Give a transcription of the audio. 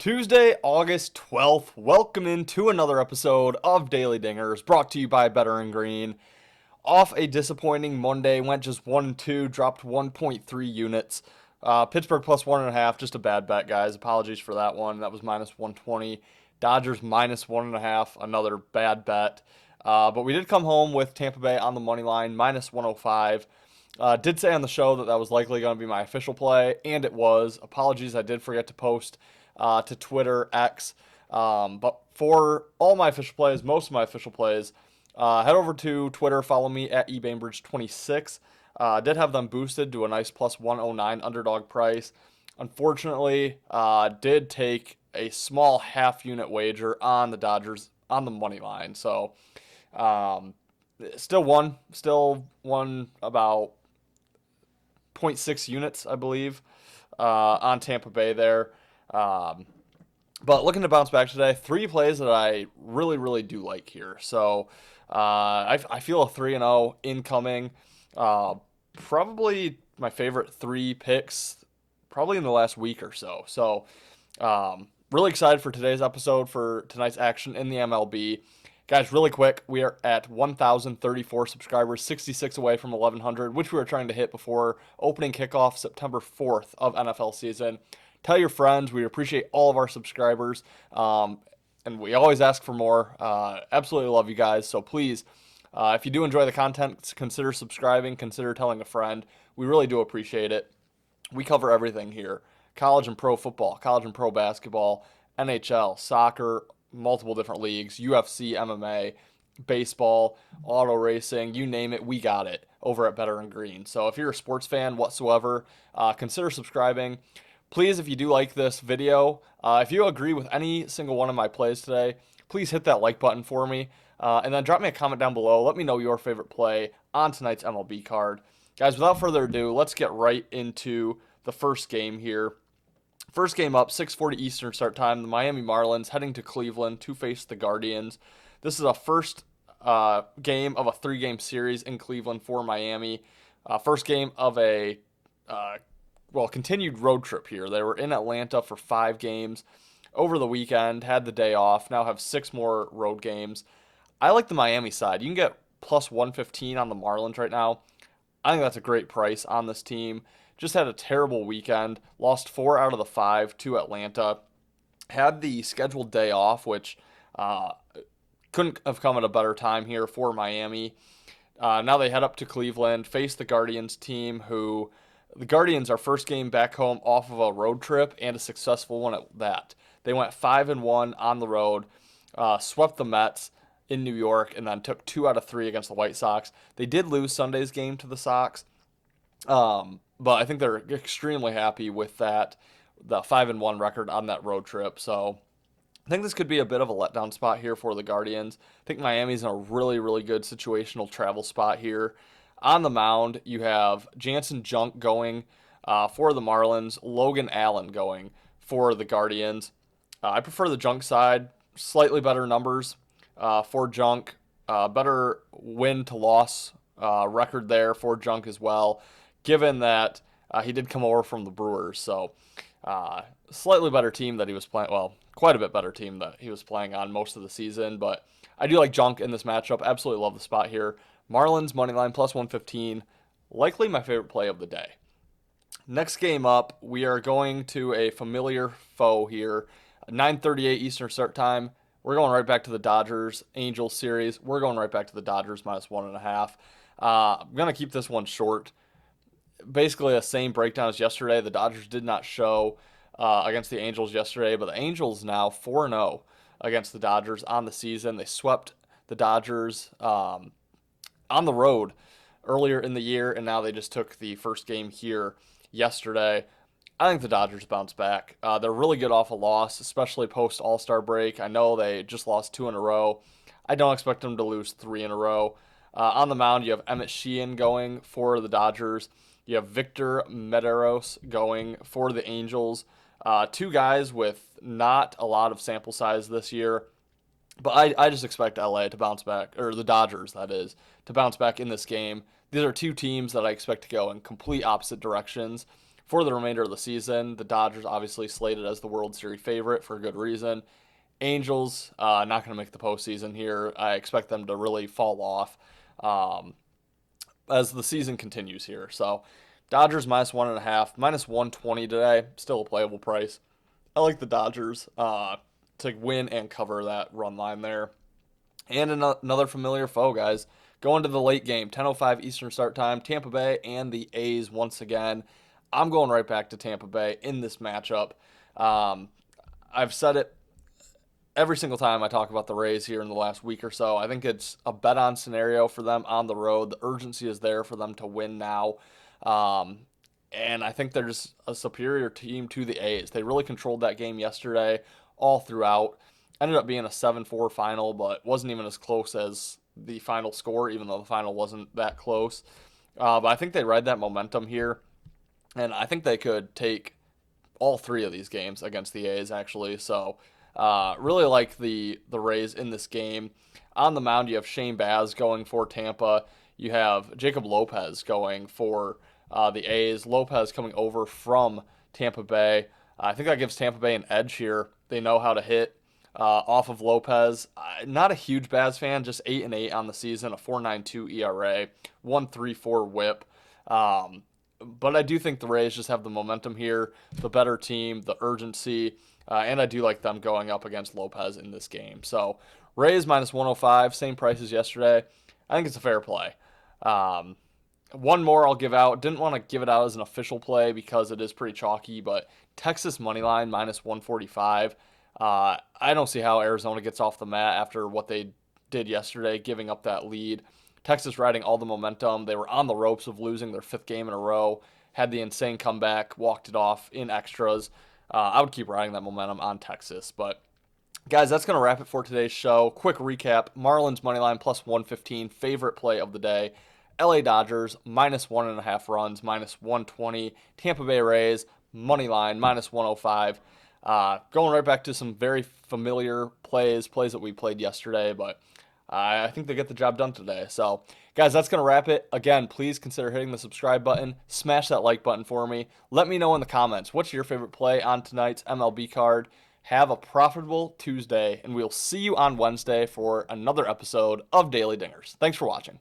Tuesday, August 12th. Welcome into another episode of Daily Dingers, brought to you by Better and Green. Off a disappointing Monday, went just 1-2, dropped 1.3 units. Pittsburgh plus 1.5, just a bad bet, guys. Apologies for that one. That was minus 120. Dodgers minus 1.5, another bad bet. But we did come home with Tampa Bay on the money line, minus 105. Did say on the show that was likely going to be my official play, and it was. Apologies, I did forget to post to Twitter, X. But for all my official plays, most of my official plays, head over to Twitter, follow me at eBainbridge26. Did have them boosted to a nice plus 109 underdog price. Unfortunately, did take a small half unit wager on the Dodgers on the money line. So, still won about zero point 0.6 units, I believe, on Tampa Bay there. But looking to bounce back today, three plays that I really do like here. So I feel a 3-0 incoming. Probably my favorite three picks, probably in the last week or so. So really excited for today's episode, for tonight's action in the MLB. Guys, really quick, we are at 1,034 subscribers, 66 away from 1,100, which we were trying to hit before opening kickoff September 4th of NFL season. Tell your friends. We appreciate all of our subscribers, and we always ask for more. Absolutely love you guys, so please, if you do enjoy the content, consider subscribing, consider telling a friend. We really do appreciate it. We cover everything here: college and pro football, college and pro basketball, NHL, soccer, multiple different leagues, UFC, MMA, baseball, auto racing, you name it, we got it over at Better and Green. So if you're a sports fan whatsoever, consider subscribing. Please, if you do like this video, if you agree with any single one of my plays today, please hit that like button for me. And then drop me a comment down below. Let me know your favorite play on tonight's MLB card. Guys, without further ado, let's get right into the first game here. First game up, 6:40 Eastern start time. The Miami Marlins heading to Cleveland to face the Guardians. This is a first game of a three-game series in Cleveland for Miami. First game of a continued road trip here. They were in Atlanta for 5 games over the weekend, had the day off, now have 6 more road games. I like the Miami side. You can get plus 115 on the Marlins right now. I think that's a great price on this team. Just had a terrible weekend, lost 4 out of the 5 to Atlanta. Had the scheduled day off, which couldn't have come at a better time here for Miami. Now they head up to Cleveland, face the Guardians team, who the Guardians are first game back home off of a road trip, and a successful one at that. They went 5-1 on the road, swept the Mets in New York, and then took 2 out of 3 against the White Sox. They did lose Sunday's game to the Sox, but I think they're extremely happy with that, the 5-1 record on that road trip. So I think this could be a bit of a letdown spot here for the Guardians. I think Miami's in a really good situational travel spot here. On the mound, you have Jansen Junk going for the Marlins, Logan Allen going for the Guardians. I prefer the Junk side, slightly better numbers for Junk, better win-to-loss record there for Junk as well, given that he did come over from the Brewers. So slightly better team that he was playing, well, quite a bit better team that he was playing on most of the season. But I do like Junk in this matchup. Absolutely love the spot here. Marlins moneyline plus 115, likely my favorite play of the day. Next game up, we are going to a familiar foe here. 9:38 Eastern start time. We're going right back to the Dodgers-Angels series. We're going right back to the Dodgers minus 1.5. I'm going to keep this one short. Basically the same breakdown as yesterday. The Dodgers did not show against the Angels yesterday, but the Angels now 4-0 against the Dodgers on the season. They swept the Dodgers on the road earlier in the year, and now they just took the first game here yesterday. I think the Dodgers bounce back. They're really good off a loss, especially post All-Star break. I know they just lost 2 in a row. I don't expect them to lose 3 in a row. On the mound, you have Emmett Sheehan going for the Dodgers. You have Victor Mederos going for the Angels. 2 guys with not a lot of sample size this year. But I just expect LA to bounce back, or the Dodgers, that is, to bounce back in this game. These are 2 teams that I expect to go in complete opposite directions for the remainder of the season. The Dodgers obviously slated as the World Series favorite for good reason. Angels not going to make the postseason here. I expect them to really fall off as the season continues here. So Dodgers -1.5, -120 today, still a playable price. I like the Dodgers to win and cover that run line there. And another familiar foe, guys. Going to the late game, 10:05 Eastern start time, Tampa Bay and the A's once again. I'm going right back to Tampa Bay in this matchup. I've said it every single time I talk about the Rays here in the last week or so. I think it's a bet on scenario for them on the road. The urgency is there for them to win now. And I think they're just a superior team to the A's. They really controlled that game yesterday all throughout. Ended up being a 7-4 final, but wasn't even as close as the final score, even though the final wasn't that close. But I think they ride that momentum here, and I think they could take all three of these games against the A's, actually. So really like the Rays in this game. On the mound, you have Shane Baz going for Tampa. You have Jacob Lopez going for the A's. Lopez coming over from Tampa Bay. I think that gives Tampa Bay an edge here. They know how to hit off of Lopez. Not a huge Baz fan, just 8-8 on the season, a 4.92 ERA, 1.34 WHIP. But I do think the Rays just have the momentum here, the better team, the urgency, and I do like them going up against Lopez in this game. So Rays -105, same price as yesterday. I think it's a fair play. One more I'll give out. Didn't want to give it out as an official play because it is pretty chalky, but Texas moneyline -145. I don't see how Arizona gets off the mat after what they did yesterday, giving up that lead. Texas riding all the momentum. They were on the ropes of losing their 5th game in a row, had the insane comeback, walked it off in extras. I would keep riding that momentum on Texas. But, guys, that's going to wrap it for today's show. Quick recap. Marlins moneyline +115, favorite play of the day. LA Dodgers -1.5 runs, -120. Tampa Bay Rays moneyline -105. Going right back to some very familiar plays that we played yesterday, but I think they get the job done today. So, guys, that's going to wrap it. Again, please consider hitting the subscribe button. Smash that like button for me. Let me know in the comments, what's your favorite play on tonight's MLB card? Have a profitable Tuesday, and we'll see you on Wednesday for another episode of Daily Dingers. Thanks for watching.